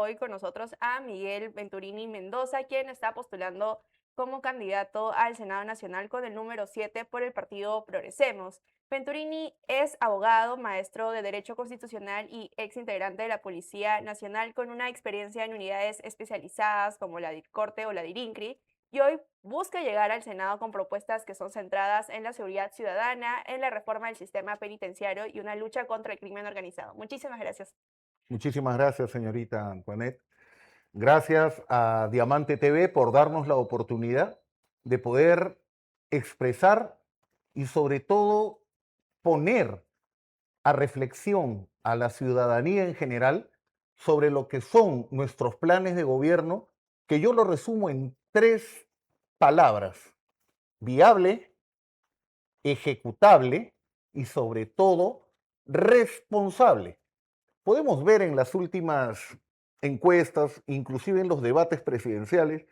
hoy con nosotros a Miguel Venturini Mendoza, quien está postulando como candidato al Senado Nacional con el número 7 por el partido Progresemos. Venturini es abogado, maestro de Derecho Constitucional y ex integrante de la Policía Nacional con una experiencia en unidades especializadas como la DIRCORTE o la DIRINCRI, y hoy busca llegar al Senado con propuestas que son centradas en la seguridad ciudadana, en la reforma del sistema penitenciario y una lucha contra el crimen organizado. Muchísimas gracias. Muchísimas gracias, señorita Antoinette. Gracias a Diamante TV por darnos la oportunidad de poder expresar y sobre todo poner a reflexión a la ciudadanía en general sobre lo que son nuestros planes de gobierno, que yo lo resumo en tres palabras: viable, ejecutable y sobre todo responsable. Podemos ver en las últimas encuestas, inclusive en los debates presidenciales,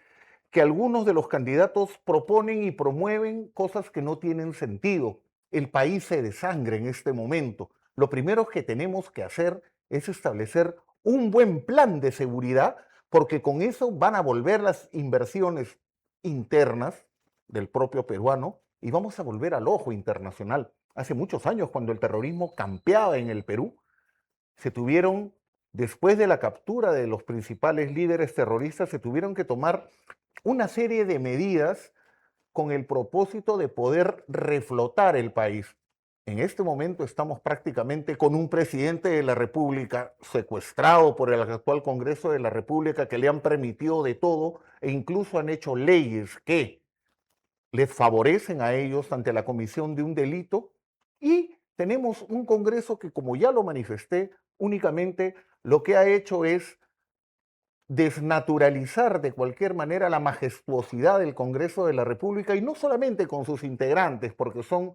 que algunos de los candidatos proponen y promueven cosas que no tienen sentido. El país se desangra en este momento. Lo primero que tenemos que hacer es establecer un buen plan de seguridad, porque con eso van a volver las inversiones internas del propio peruano y vamos a volver al ojo internacional. Hace muchos años, cuando el terrorismo campeaba en el Perú, se tuvieron, después de la captura de los principales líderes terroristas, se tuvieron que tomar una serie de medidas con el propósito de poder reflotar el país. En este momento estamos prácticamente con un presidente de la República secuestrado por el actual Congreso de la República, que le han permitido de todo e incluso han hecho leyes que les favorecen a ellos ante la comisión de un delito, y tenemos un Congreso que, como ya lo manifesté, únicamente lo que ha hecho es desnaturalizar de cualquier manera la majestuosidad del Congreso de la República, y no solamente con sus integrantes, porque son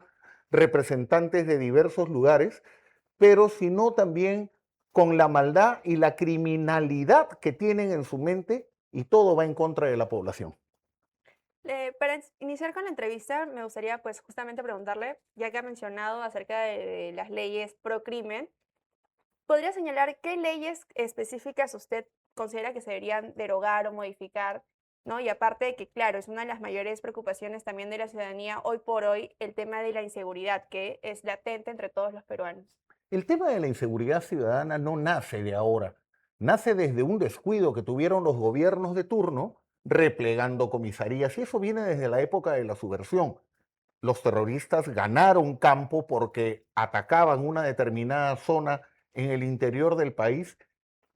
representantes de diversos lugares, pero sino también con la maldad y la criminalidad que tienen en su mente, y todo va en contra de la población. Para iniciar con la entrevista, me gustaría pues justamente preguntarle, ya que ha mencionado acerca de las leyes pro crimen, ¿podría señalar qué leyes específicas usted considera que se deberían derogar o modificar? ¿No? Y aparte de que, claro, es una de las mayores preocupaciones también de la ciudadanía hoy por hoy, el tema de la inseguridad, que es latente entre todos los peruanos. El tema de la inseguridad ciudadana no nace de ahora, nace desde un descuido que tuvieron los gobiernos de turno replegando comisarías, y eso viene desde la época de la subversión. Los terroristas ganaron campo porque atacaban una determinada zona en el interior del país,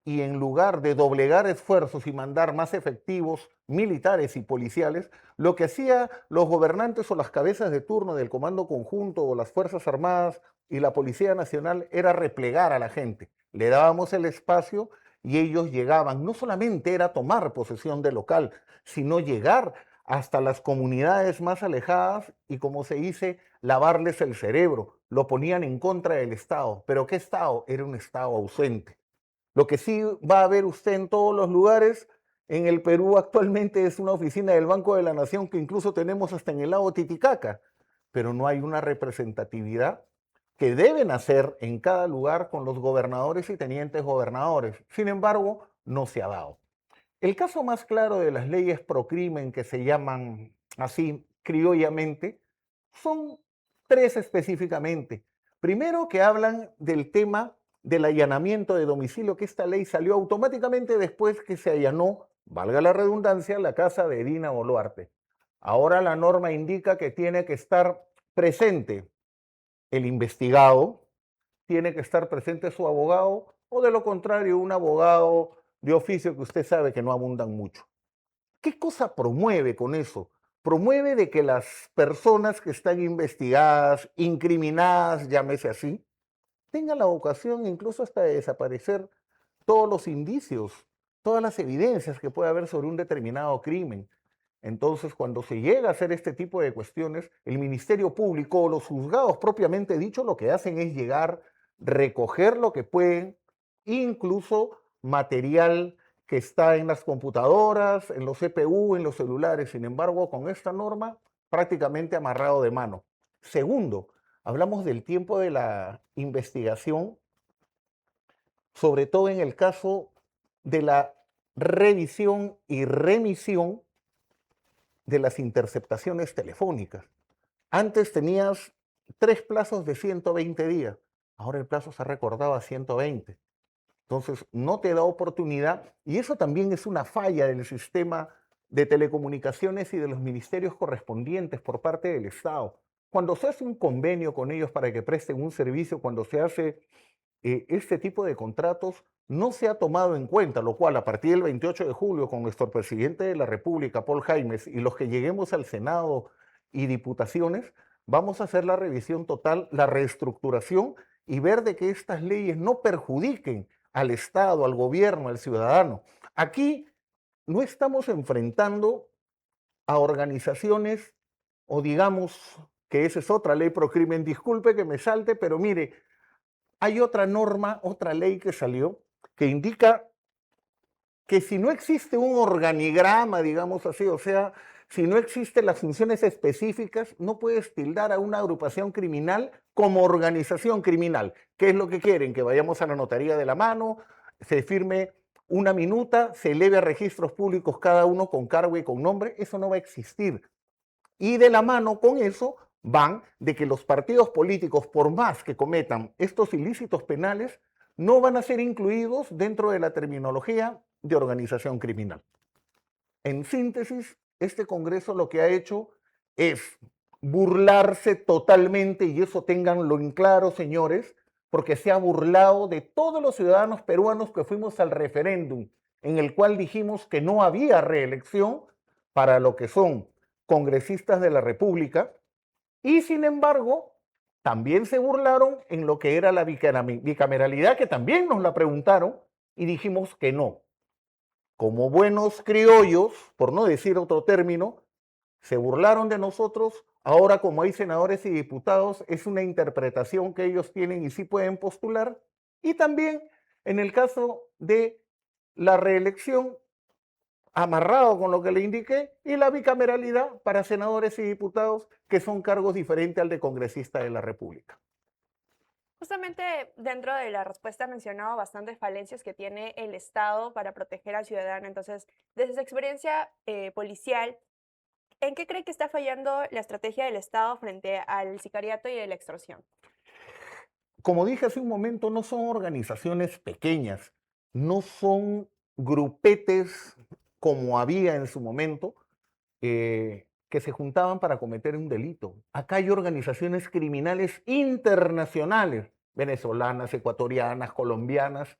y en lugar de doblegar esfuerzos y mandar más efectivos militares y policiales, lo que hacía los gobernantes o las cabezas de turno del Comando Conjunto o las Fuerzas Armadas y la Policía Nacional era replegar a la gente. Le dábamos el espacio y ellos llegaban. No solamente era tomar posesión del local, sino llegar hasta las comunidades más alejadas y, como se dice, lavarles el cerebro. Lo ponían en contra del Estado. ¿Pero qué Estado? Era un Estado ausente. Lo que sí va a ver usted en todos los lugares en el Perú actualmente es una oficina del Banco de la Nación, que incluso tenemos hasta en el lago Titicaca, pero no hay una representatividad que deben hacer en cada lugar con los gobernadores y tenientes gobernadores. Sin embargo, no se ha dado. El caso más claro de las leyes pro crimen, que se llaman así criollamente, son tres específicamente. Primero, que hablan del tema del allanamiento de domicilio, que esta ley salió automáticamente después que se allanó, valga la redundancia, la casa de Dina Boluarte. Ahora la norma indica que tiene que estar presente el investigado, tiene que estar presente su abogado, o de lo contrario, un abogado de oficio, que usted sabe que no abundan mucho. ¿Qué cosa promueve con eso? Promueve de que las personas que están investigadas, incriminadas, llámese así, tengan la ocasión incluso hasta de desaparecer todos los indicios, todas las evidencias que puede haber sobre un determinado crimen. Entonces, cuando se llega a hacer este tipo de cuestiones, el Ministerio Público o los juzgados propiamente dicho lo que hacen es llegar, recoger lo que pueden, incluso material que está en las computadoras, en los CPU, en los celulares. Sin embargo, con esta norma prácticamente amarrado de mano. Segundo, hablamos del tiempo de la investigación, sobre todo en el caso de la revisión y remisión de las interceptaciones telefónicas. Antes tenías 3 plazos de 120 días, ahora el plazo se ha recortado a 120. Entonces, no te da oportunidad y eso también es una falla del sistema de telecomunicaciones y de los ministerios correspondientes por parte del Estado. Cuando se hace un convenio con ellos para que presten un servicio, cuando se hace este tipo de contratos, no se ha tomado en cuenta, lo cual a partir del 28 de julio, con nuestro presidente de la República, Paul Jaimes, y los que lleguemos al Senado y diputaciones, vamos a hacer la revisión total, la reestructuración y ver de que estas leyes no perjudiquen al Estado, al gobierno, al ciudadano. Aquí no estamos enfrentando a organizaciones o digamos que esa es otra ley pro crimen, disculpe que me salte, pero mire, hay otra norma, otra ley que salió que indica que si no existe un organigrama, digamos así, o sea, si no existen las funciones específicas, no puedes tildar a una agrupación criminal como organización criminal. ¿Qué es lo que quieren? Que vayamos a la notaría de la mano, se firme una minuta, se eleve a registros públicos cada uno con cargo y con nombre. Eso no va a existir. Y de la mano con eso van de que los partidos políticos, por más que cometan estos ilícitos penales, no van a ser incluidos dentro de la terminología de organización criminal. En síntesis, este Congreso lo que ha hecho es burlarse totalmente, y eso ténganlo en claro, señores, porque se ha burlado de todos los ciudadanos peruanos que fuimos al referéndum, en el cual dijimos que no había reelección para lo que son congresistas de la República, y sin embargo, también se burlaron en lo que era la bicameralidad, que también nos la preguntaron, y dijimos que no. Como buenos criollos, por no decir otro término, se burlaron de nosotros. Ahora, como hay senadores y diputados, es una interpretación que ellos tienen y sí pueden postular. Y también en el caso de la reelección, amarrado con lo que le indiqué, y la bicameralidad para senadores y diputados, que son cargos diferentes al de congresista de la República. Justamente dentro de la respuesta ha mencionado bastantes falencias que tiene el Estado para proteger al ciudadano. Entonces, desde su experiencia policial, ¿en qué cree que está fallando la estrategia del Estado frente al sicariato y a la extorsión? Como dije hace un momento, no son organizaciones pequeñas, no son grupetes como había en su momento, que se juntaban para cometer un delito. Acá hay organizaciones criminales internacionales, venezolanas, ecuatorianas, colombianas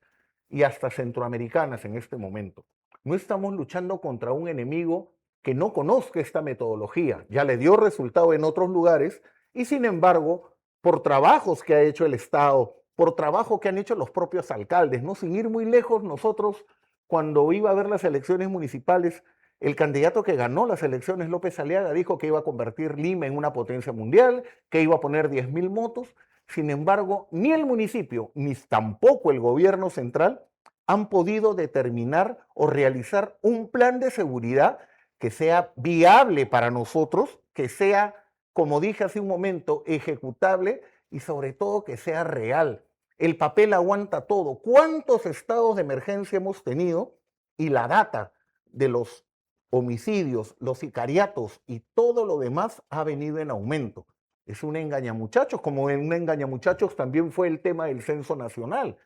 y hasta centroamericanas en este momento. No estamos luchando contra un enemigo que no conozca esta metodología. Ya le dio resultado en otros lugares y sin embargo, por trabajos que ha hecho el Estado, por trabajo que han hecho los propios alcaldes, no sin ir muy lejos, nosotros cuando iba a haber las elecciones municipales, el candidato que ganó las elecciones, López Aliaga, dijo que iba a convertir Lima en una potencia mundial, que iba a poner 10.000 motos. Sin embargo, ni el municipio, ni tampoco el gobierno central han podido determinar o realizar un plan de seguridad que sea viable para nosotros, que sea, como dije hace un momento, ejecutable y sobre todo que sea real. El papel aguanta todo. ¿Cuántos estados de emergencia hemos tenido? Y la data de los homicidios, los sicariatos y todo lo demás ha venido en aumento. Es un engañamuchachos, como en un engañamuchachos también fue el tema del censo nacional.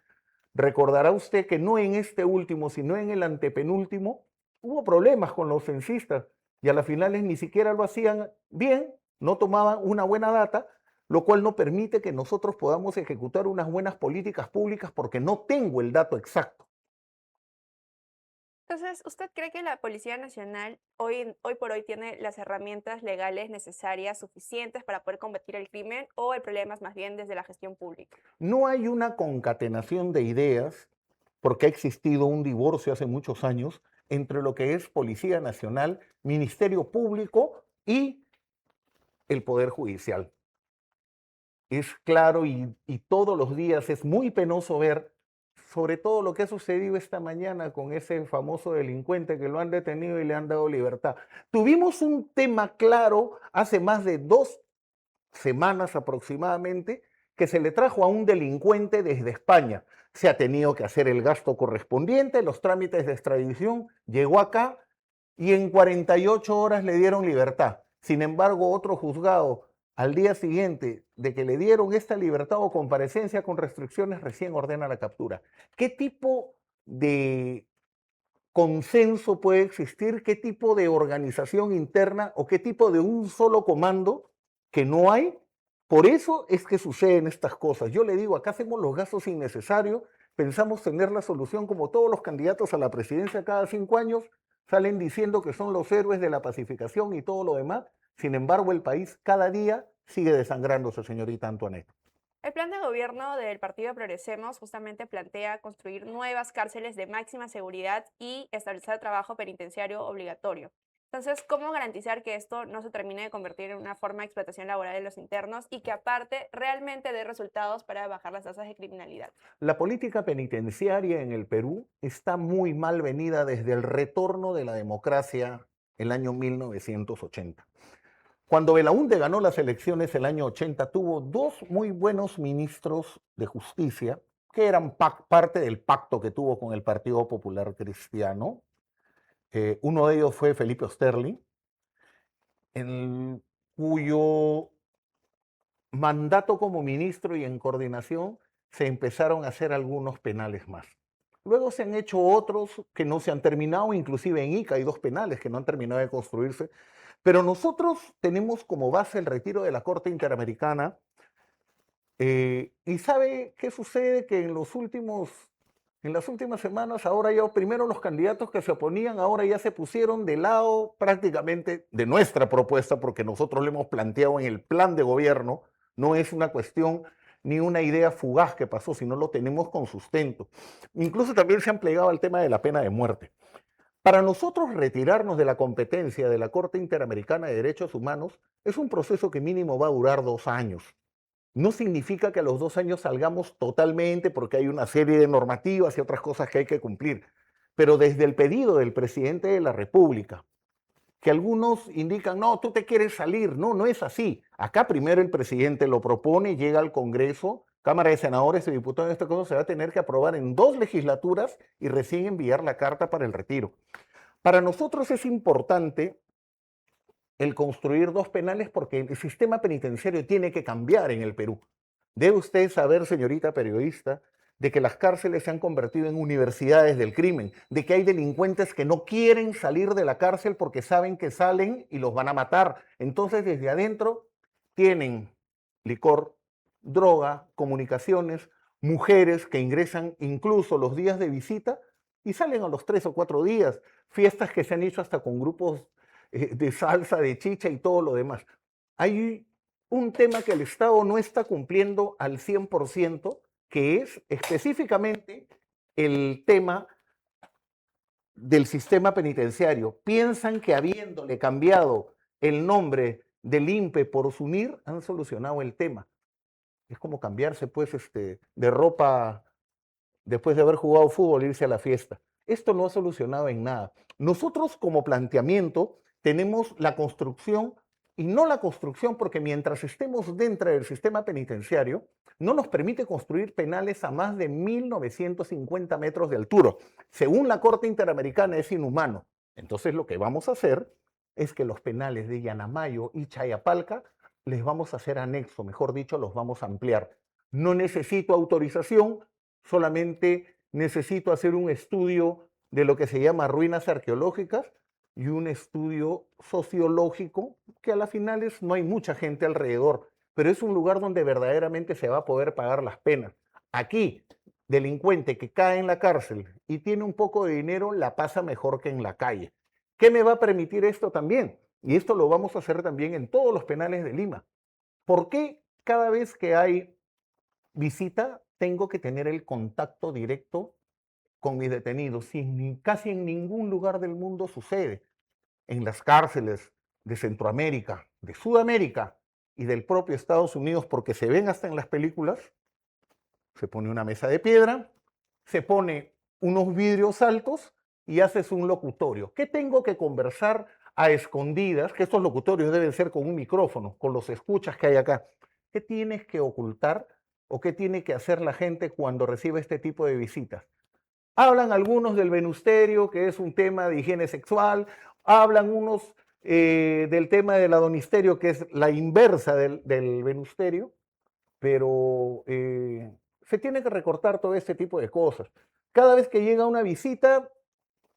Recordará usted que no en este último, sino en el antepenúltimo, hubo problemas con los censistas y a las finales ni siquiera lo hacían bien, no tomaban una buena data, lo cual no permite que nosotros podamos ejecutar unas buenas políticas públicas porque no tengo el dato exacto. Entonces, ¿usted cree que la Policía Nacional hoy por hoy tiene las herramientas legales necesarias, suficientes para poder combatir el crimen o el problema es más bien desde la gestión pública? No hay una concatenación de ideas porque ha existido un divorcio hace muchos años entre lo que es Policía Nacional, Ministerio Público y el Poder Judicial. Es claro y todos los días es muy penoso ver sobre todo lo que ha sucedido esta mañana con ese famoso delincuente que lo han detenido y le han dado libertad. Tuvimos un tema claro hace más de 2 semanas aproximadamente que se le trajo a un delincuente desde España. se ha tenido que hacer el gasto correspondiente, los trámites de extradición, llegó acá y en 48 horas le dieron libertad. Sin embargo, otro juzgado al día siguiente de que le dieron esta libertad o comparecencia con restricciones recién ordena la captura. ¿Qué tipo de consenso puede existir? ¿Qué tipo de organización interna o qué tipo de un solo comando que no hay? Por eso es que suceden estas cosas. Yo le digo, acá hacemos los gastos innecesarios, pensamos tener la solución como todos los candidatos a la presidencia cada 5 años, salen diciendo que son los héroes de la pacificación y todo lo demás. Sin embargo, el país cada día sigue desangrándose, señorita Antoinette. El plan de gobierno del partido Progresemos justamente plantea construir nuevas cárceles de máxima seguridad y establecer trabajo penitenciario obligatorio. Entonces, ¿cómo garantizar que esto no se termine de convertir en una forma de explotación laboral de los internos y que aparte realmente dé resultados para bajar las tasas de criminalidad? La política penitenciaria en el Perú está muy mal venida desde el retorno de la democracia el año 1980. Cuando Belaúnde ganó las elecciones el año 80, tuvo dos muy buenos ministros de justicia que eran parte del pacto que tuvo con el Partido Popular Cristiano. Uno de ellos fue Felipe Osterling, en cuyo mandato como ministro y en coordinación se empezaron a hacer algunos penales más. Luego se han hecho otros que no se han terminado, inclusive en Ica hay 2 penales que no han terminado de construirse. Pero nosotros tenemos como base el retiro de la Corte Interamericana. ¿Y sabe qué sucede? Que en las últimas semanas, ahora ya primero los candidatos que se oponían, ahora ya se pusieron de lado prácticamente de nuestra propuesta, porque nosotros lo hemos planteado en el plan de gobierno. No es una cuestión ni una idea fugaz que pasó, sino lo tenemos con sustento. Incluso también se han plegado al tema de la pena de muerte. Para nosotros retirarnos de la competencia de la Corte Interamericana de Derechos Humanos es un proceso que mínimo va a durar 2 años. No significa que a los 2 años salgamos totalmente porque hay una serie de normativas y otras cosas que hay que cumplir. Pero desde el pedido del presidente de la República, que algunos indican, no, tú te quieres salir. No, no es así. Acá primero el presidente lo propone, llega al Congreso, Cámara de Senadores y Diputados, esta cosa se va a tener que aprobar en 2 legislaturas y recién enviar la carta para el retiro. Para nosotros es importante el construir 2 penales porque el sistema penitenciario tiene que cambiar en el Perú. Debe usted saber, señorita periodista, de que las cárceles se han convertido en universidades del crimen, de que hay delincuentes que no quieren salir de la cárcel porque saben que salen y los van a matar. Entonces, desde adentro tienen licor, droga, comunicaciones, mujeres que ingresan incluso los días de visita y salen a los 3 o 4 días, fiestas que se han hecho hasta con grupos de salsa, de chicha y todo lo demás. Hay un tema que el Estado no está cumpliendo al 100%, que es específicamente el tema del sistema penitenciario. Piensan que habiéndole cambiado el nombre del INPE por SUNIR, han solucionado el tema. Es como cambiarse pues de ropa después de haber jugado fútbol e irse a la fiesta. Esto no ha solucionado en nada. Nosotros como planteamiento tenemos la construcción, y no la construcción porque mientras estemos dentro del sistema penitenciario, no nos permite construir penales a más de 1950 metros de altura. Según la Corte Interamericana es inhumano. Entonces lo que vamos a hacer es que los penales de Yanamayo y Chayapalca les vamos a hacer anexo, mejor dicho, los vamos a ampliar. No necesito autorización, solamente necesito hacer un estudio de lo que se llama ruinas arqueológicas y un estudio sociológico, que a las finales no hay mucha gente alrededor, pero es un lugar donde verdaderamente se va a poder pagar las penas. Aquí, delincuente que cae en la cárcel y tiene un poco de dinero, la pasa mejor que en la calle. ¿Qué me va a permitir esto también? Y esto lo vamos a hacer también en todos los penales de Lima. ¿Por qué cada vez que hay visita tengo que tener el contacto directo con mis detenidos? Si casi en ningún lugar del mundo sucede. En las cárceles de Centroamérica, de Sudamérica y del propio Estados Unidos, porque se ven hasta en las películas, se pone una mesa de piedra, se pone unos vidrios altos y haces un locutorio. ¿Qué tengo que conversar a escondidas? Que estos locutorios deben ser con un micrófono, con los escuchas que hay acá. ¿Qué tienes que ocultar o qué tiene que hacer la gente cuando recibe este tipo de visitas? Hablan algunos del venusterio, que es un tema de higiene sexual, hablan unos del tema del adonisterio, que es la inversa del venusterio, pero se tiene que recortar todo este tipo de cosas. Cada vez que llega una visita,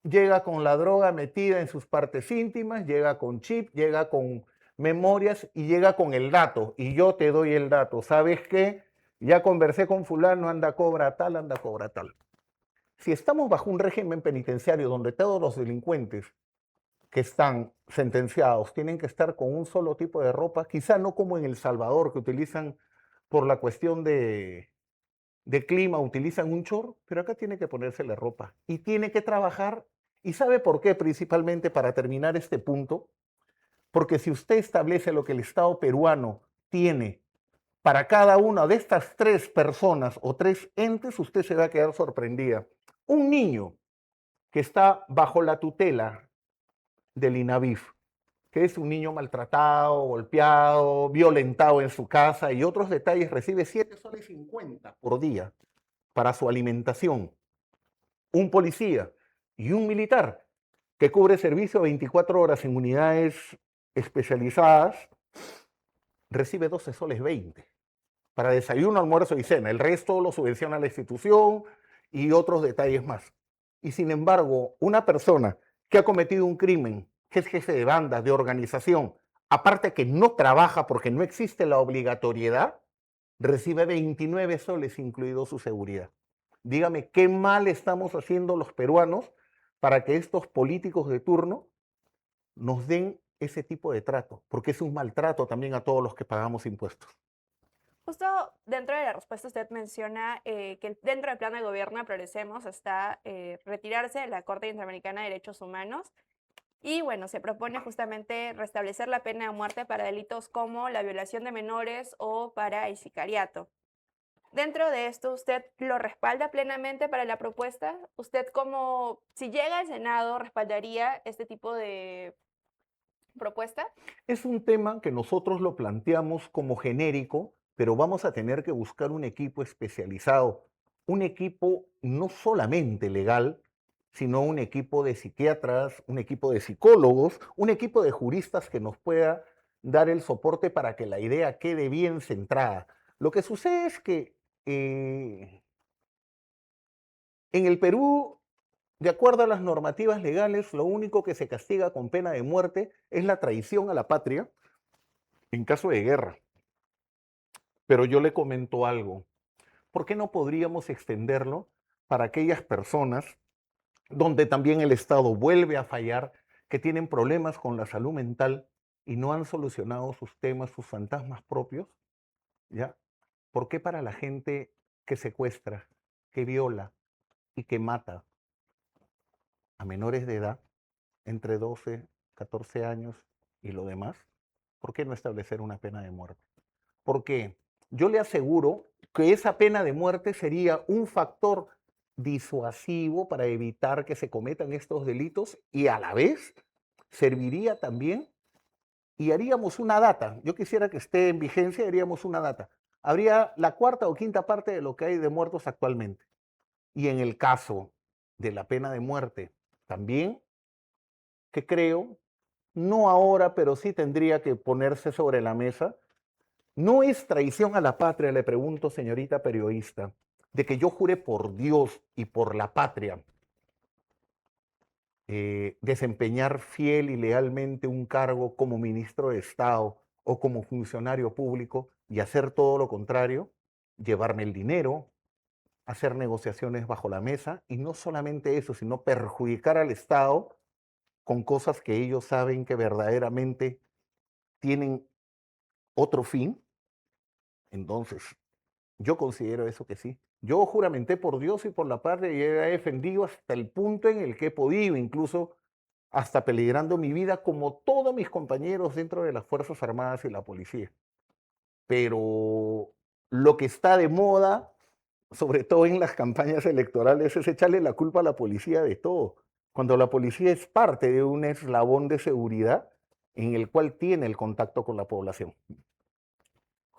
llega con la droga metida en sus partes íntimas, llega con chip, llega con memorias y llega con el dato. Y yo te doy el dato. ¿Sabes qué? Ya conversé con fulano, anda cobra tal, anda cobra tal. Si estamos bajo un régimen penitenciario donde todos los delincuentes que están sentenciados tienen que estar con un solo tipo de ropa, quizá no como en El Salvador, que utilizan por la cuestión de clima, utilizan un chor, pero acá tiene que ponerse la ropa y tiene que trabajar. ¿Y sabe por qué? Principalmente para terminar este punto, porque si usted establece lo que el Estado peruano tiene para cada una de estas tres personas o tres entes, usted se va a quedar sorprendida. Un niño que está bajo la tutela del INAVIF, que es un niño maltratado, golpeado, violentado en su casa y otros detalles, recibe 7,50 soles por día para su alimentación. Un policía y un militar que cubre servicio 24 horas en unidades especializadas recibe 12,20 soles para desayuno, almuerzo y cena. El resto lo subvenciona la institución y otros detalles más. Y sin embargo, una persona que ha cometido un crimen, que es jefe de banda, de organización, aparte que no trabaja porque no existe la obligatoriedad, recibe 29 soles, incluido su seguridad. Dígame, ¿qué mal estamos haciendo los peruanos para que estos políticos de turno nos den ese tipo de trato? Porque es un maltrato también a todos los que pagamos impuestos. Justo dentro de la respuesta usted menciona que dentro del plan de gobierno de Progresemos está retirarse de la Corte Interamericana de Derechos Humanos y bueno, se propone justamente restablecer la pena de muerte para delitos como la violación de menores o para el sicariato. Dentro de esto, ¿usted lo respalda plenamente para la propuesta? ¿Usted como, si llega al Senado, respaldaría este tipo de propuesta? Es un tema que nosotros lo planteamos como genérico, pero vamos a tener que buscar un equipo especializado, un equipo no solamente legal, sino un equipo de psiquiatras, un equipo de psicólogos, un equipo de juristas que nos pueda dar el soporte para que la idea quede bien centrada. Lo que sucede es que en el Perú, de acuerdo a las normativas legales, lo único que se castiga con pena de muerte es la traición a la patria en caso de guerra. Pero yo le comento algo. ¿Por qué no podríamos extenderlo para aquellas personas donde también el Estado vuelve a fallar, que tienen problemas con la salud mental y no han solucionado sus temas, sus fantasmas propios? ¿Ya? ¿Por qué para la gente que secuestra, que viola y que mata a menores de edad, entre 12, 14 años y lo demás, por qué no establecer una pena de muerte? Porque yo le aseguro que esa pena de muerte sería un factor disuasivo para evitar que se cometan estos delitos y a la vez serviría también y haríamos una data. Yo quisiera que esté en vigencia, haríamos una data. Habría la cuarta o quinta parte de lo que hay de muertos actualmente. Y en el caso de la pena de muerte, también, que creo, no ahora, pero sí tendría que ponerse sobre la mesa. ¿No es traición a la patria, le pregunto, señorita periodista, de que yo jure por Dios y por la patria desempeñar fiel y lealmente un cargo como ministro de Estado o como funcionario público y hacer todo lo contrario, llevarme el dinero, hacer negociaciones bajo la mesa y no solamente eso, sino perjudicar al Estado con cosas que ellos saben que verdaderamente tienen otro fin? Entonces, yo considero eso que sí. Yo juramenté por Dios y por la patria y he defendido hasta el punto en el que he podido, incluso hasta peligrando mi vida como todos mis compañeros dentro de las Fuerzas Armadas y la policía. Pero lo que está de moda, sobre todo en las campañas electorales, es echarle la culpa a la policía de todo, cuando la policía es parte de un eslabón de seguridad en el cual tiene el contacto con la población.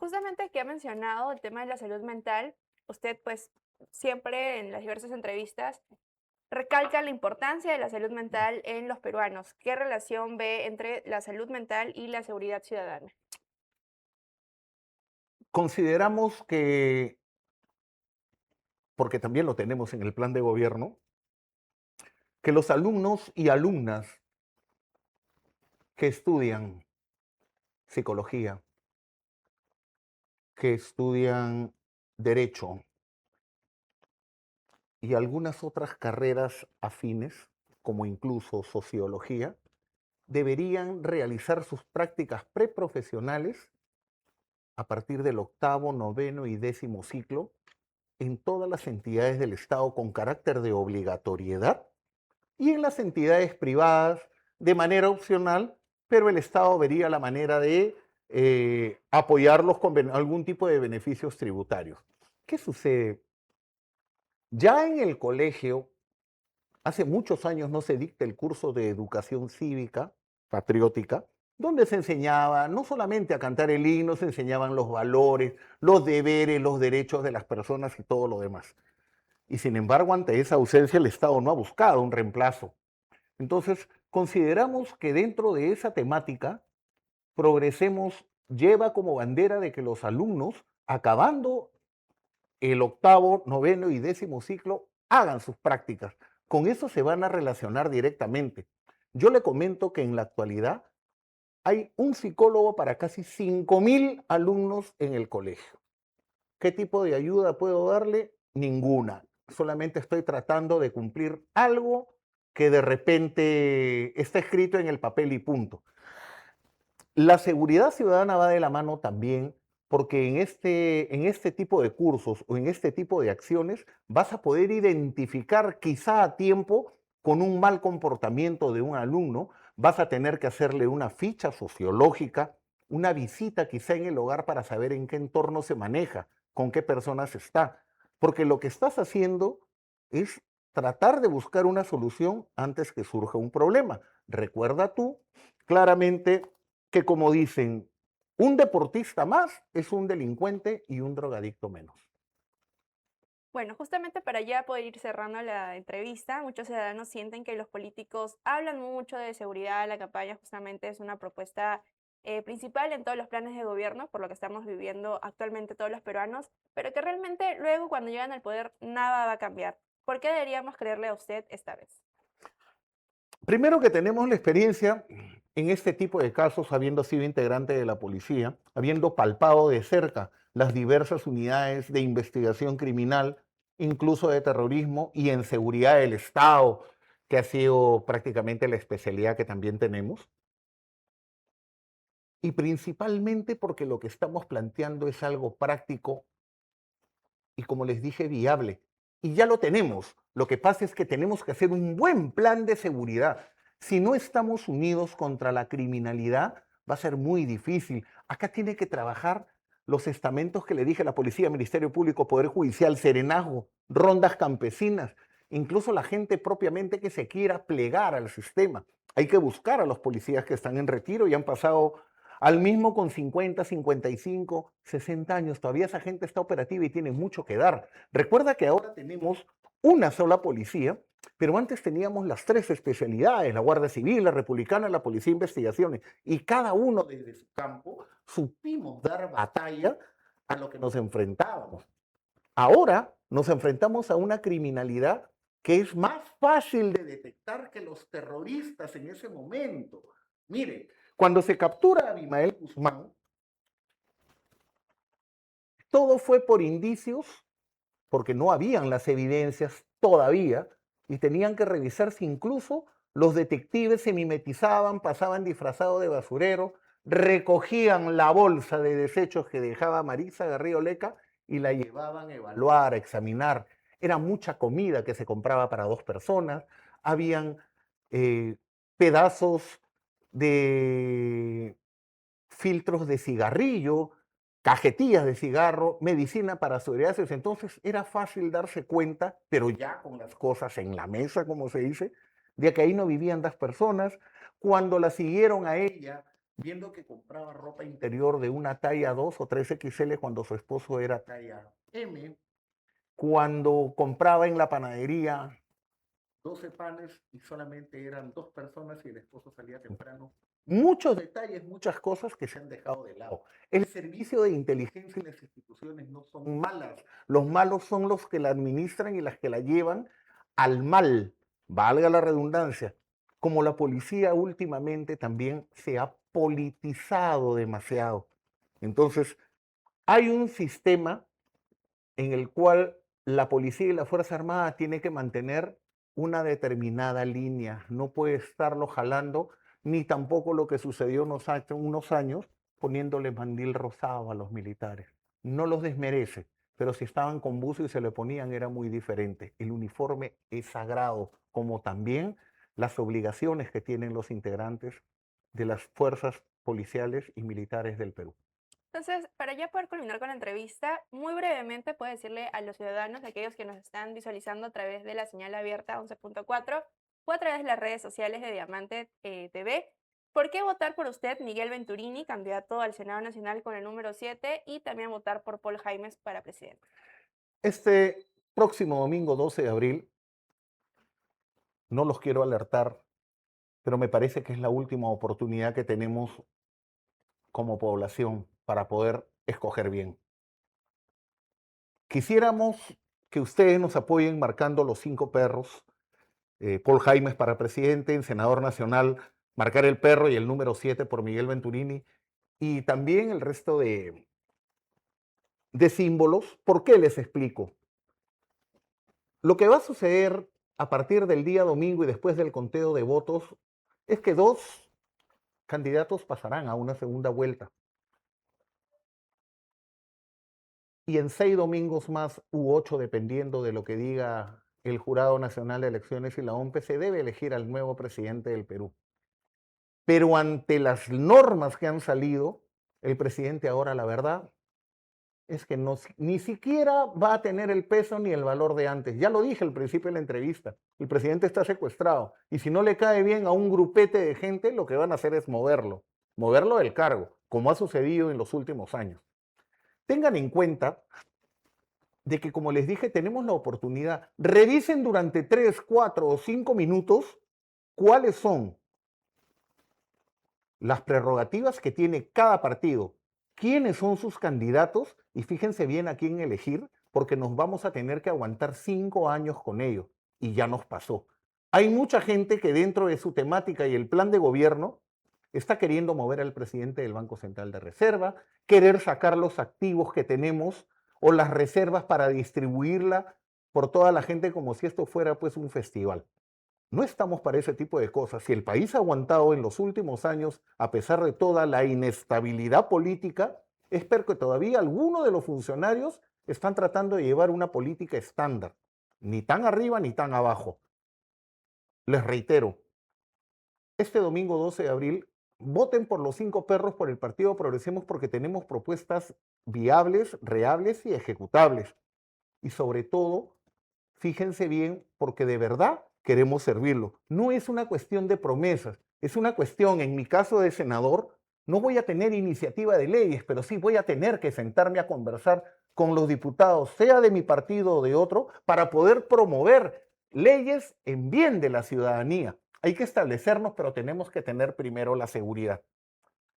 Justamente que ha mencionado el tema de la salud mental, usted pues siempre en las diversas entrevistas recalca la importancia de la salud mental en los peruanos. ¿Qué relación ve entre la salud mental y la seguridad ciudadana? Consideramos que, porque también lo tenemos en el plan de gobierno, que los alumnos y alumnas que estudian psicología, que estudian derecho y algunas otras carreras afines, como incluso sociología, deberían realizar sus prácticas preprofesionales a partir del octavo, noveno y décimo ciclo en todas las entidades del Estado con carácter de obligatoriedad y en las entidades privadas de manera opcional, pero el Estado vería la manera de apoyarlos con algún tipo de beneficios tributarios. ¿Qué sucede? Ya en el colegio, hace muchos años no se dicta el curso de educación cívica, patriótica, donde se enseñaba no solamente a cantar el himno, se enseñaban los valores, los deberes, los derechos de las personas y todo lo demás. Y sin embargo, ante esa ausencia, el Estado no ha buscado un reemplazo. Entonces, consideramos que dentro de esa temática, Progresemos lleva como bandera de que los alumnos, acabando el octavo, noveno y décimo ciclo, hagan sus prácticas. Con eso se van a relacionar directamente. Yo le comento que en la actualidad hay un psicólogo para casi 5.000 alumnos en el colegio. ¿Qué tipo de ayuda puedo darle? Ninguna. Solamente estoy tratando de cumplir algo que de repente está escrito en el papel y punto. La seguridad ciudadana va de la mano también porque en este tipo de cursos o en este tipo de acciones vas a poder identificar quizá a tiempo con un mal comportamiento de un alumno, vas a tener que hacerle una ficha sociológica, una visita quizá en el hogar para saber en qué entorno se maneja, con qué personas está, porque lo que estás haciendo es tratar de buscar una solución antes que surja un problema. Recuerda tú claramente que, como dicen, un deportista más es un delincuente y un drogadicto menos. Bueno, justamente para ya poder ir cerrando la entrevista, muchos ciudadanos sienten que los políticos hablan mucho de seguridad, la campaña justamente es una propuesta principal en todos los planes de gobierno, por lo que estamos viviendo actualmente todos los peruanos, pero que realmente luego cuando llegan al poder nada va a cambiar. ¿Por qué deberíamos creerle a usted esta vez? Primero que tenemos la experiencia en este tipo de casos, habiendo sido integrante de la policía, habiendo palpado de cerca las diversas unidades de investigación criminal, incluso de terrorismo y en seguridad del Estado, que ha sido prácticamente la especialidad que también tenemos. Y principalmente porque lo que estamos planteando es algo práctico y, como les dije, viable. Y ya lo tenemos. Lo que pasa es que tenemos que hacer un buen plan de seguridad. Si no estamos unidos contra la criminalidad, va a ser muy difícil. Acá tiene que trabajar los estamentos que le dije, la policía, Ministerio Público, Poder Judicial, serenazgo, rondas campesinas, incluso la gente propiamente que se quiera plegar al sistema. Hay que buscar a los policías que están en retiro y han pasado al mismo con 50, 55, 60 años. Todavía esa gente está operativa y tiene mucho que dar. Recuerda que ahora tenemos una sola policía, pero antes teníamos las tres especialidades, la Guardia Civil, la Republicana, la Policía de Investigaciones, y cada uno desde su campo supimos dar batalla a lo que nos enfrentábamos. Ahora nos enfrentamos a una criminalidad que es más fácil de detectar que los terroristas en ese momento. Mire, cuando se captura a Abimael Guzmán, todo fue por indicios, porque no habían las evidencias todavía, y tenían que revisar si incluso los detectives se mimetizaban, pasaban disfrazados de basurero, recogían la bolsa de desechos que dejaba Marisa Garrido Leca y la llevaban a evaluar, a examinar. Era mucha comida que se compraba para 2 personas, habían eh, pedazos de filtros de cigarrillo, cajetillas de cigarro, medicina para psoriasis. Entonces era fácil darse cuenta, pero ya con las cosas en la mesa, como se dice, de que ahí no vivían 2 personas. Cuando la siguieron a ella, viendo que compraba ropa interior de una talla 2 o 3XL cuando su esposo era talla M, cuando compraba en la panadería 12 panes y solamente eran 2 personas y el esposo salía temprano. Muchos detalles, muchas cosas que se han dejado de lado. El servicio de inteligencia y las instituciones no son malas. Los malos son los que la administran y las que la llevan al mal, valga la redundancia. Como la policía últimamente también se ha politizado demasiado. Entonces, hay un sistema en el cual la policía y la Fuerza Armada tienen que mantener una determinada línea, no puede estarlo jalando, ni tampoco lo que sucedió hace unos años poniéndole mandil rosado a los militares. No los desmerece, pero si estaban con buzo y se le ponían era muy diferente. El uniforme es sagrado, como también las obligaciones que tienen los integrantes de las fuerzas policiales y militares del Perú. Entonces, para ya poder culminar con la entrevista, muy brevemente puede decirle a los ciudadanos, aquellos que nos están visualizando a través de la señal abierta 11.4 o a través de las redes sociales de Diamante TV, ¿por qué votar por usted, Miguel Venturini, candidato al Senado Nacional con el número 7, y también votar por Paul Jaimes para presidente? Este próximo domingo 12 de abril, no los quiero alertar, pero me parece que es la última oportunidad que tenemos como población para poder escoger bien. Quisiéramos que ustedes nos apoyen marcando los 5 perros. Paul Jaimes para presidente, en senador nacional, marcar el perro y el número 7 por Miguel Venturini. Y también el resto de símbolos. ¿Por qué les explico? Lo que va a suceder a partir del día domingo y después del conteo de votos es que 2 candidatos pasarán a una segunda vuelta. Y en 6 domingos más u 8, dependiendo de lo que diga el Jurado Nacional de Elecciones y la OMPE, se debe elegir al nuevo presidente del Perú. Pero ante las normas que han salido, el presidente ahora, la verdad, es que no, ni siquiera va a tener el peso ni el valor de antes. Ya lo dije al principio de la entrevista, el presidente está secuestrado y si no le cae bien a un grupete de gente, lo que van a hacer es moverlo del cargo, como ha sucedido en los últimos años. Tengan en cuenta de que, como les dije, tenemos la oportunidad, revisen durante 3, 4 o 5 minutos cuáles son las prerrogativas que tiene cada partido, quiénes son sus candidatos y fíjense bien a quién elegir, porque nos vamos a tener que aguantar 5 años con ellos y ya nos pasó. Hay mucha gente que dentro de su temática y el plan de gobierno está queriendo mover al presidente del Banco Central de Reserva, querer sacar los activos que tenemos o las reservas para distribuirla por toda la gente como si esto fuera pues un festival. No estamos para ese tipo de cosas. Si el país ha aguantado en los últimos años, a pesar de toda la inestabilidad política, es porque todavía algunos de los funcionarios están tratando de llevar una política estándar, ni tan arriba ni tan abajo. Les reitero, este domingo 12 de abril, voten por los 5 perros por el Partido Progresemos porque tenemos propuestas viables, reales y ejecutables. Y sobre todo, fíjense bien, porque de verdad queremos servirlo. No es una cuestión de promesas, es una cuestión, en mi caso de senador, no voy a tener iniciativa de leyes, pero sí voy a tener que sentarme a conversar con los diputados, sea de mi partido o de otro, para poder promover leyes en bien de la ciudadanía. Hay que establecernos, pero tenemos que tener primero la seguridad.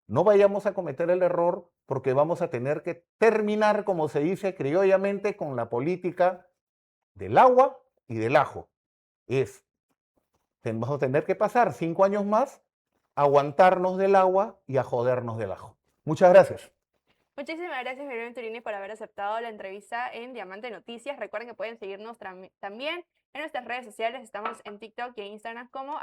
No vayamos a cometer el error porque vamos a tener que terminar, como se dice criollamente, con la política del agua y del ajo. Vamos a tener que pasar 5 años más a aguantarnos del agua y a jodernos del ajo. Muchas gracias. Muchísimas gracias, Miguel Venturini, por haber aceptado la entrevista en Diamante Noticias. Recuerden que pueden seguirnos también en nuestras redes sociales. Estamos en TikTok y en Instagram como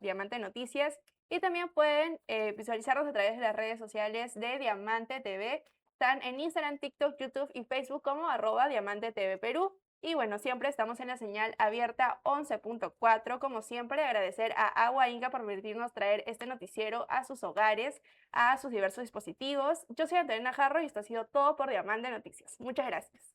@Diamante Noticias. Y también pueden visualizarnos a través de las redes sociales de Diamante TV. Están en Instagram, TikTok, YouTube y Facebook como @Diamante TV Perú. Y bueno, siempre estamos en la señal abierta 11.4. Como siempre, agradecer a Agua Inca por permitirnos traer este noticiero a sus hogares, a sus diversos dispositivos. Yo soy Antonina Jarro y esto ha sido todo por Diamante Noticias. Muchas gracias.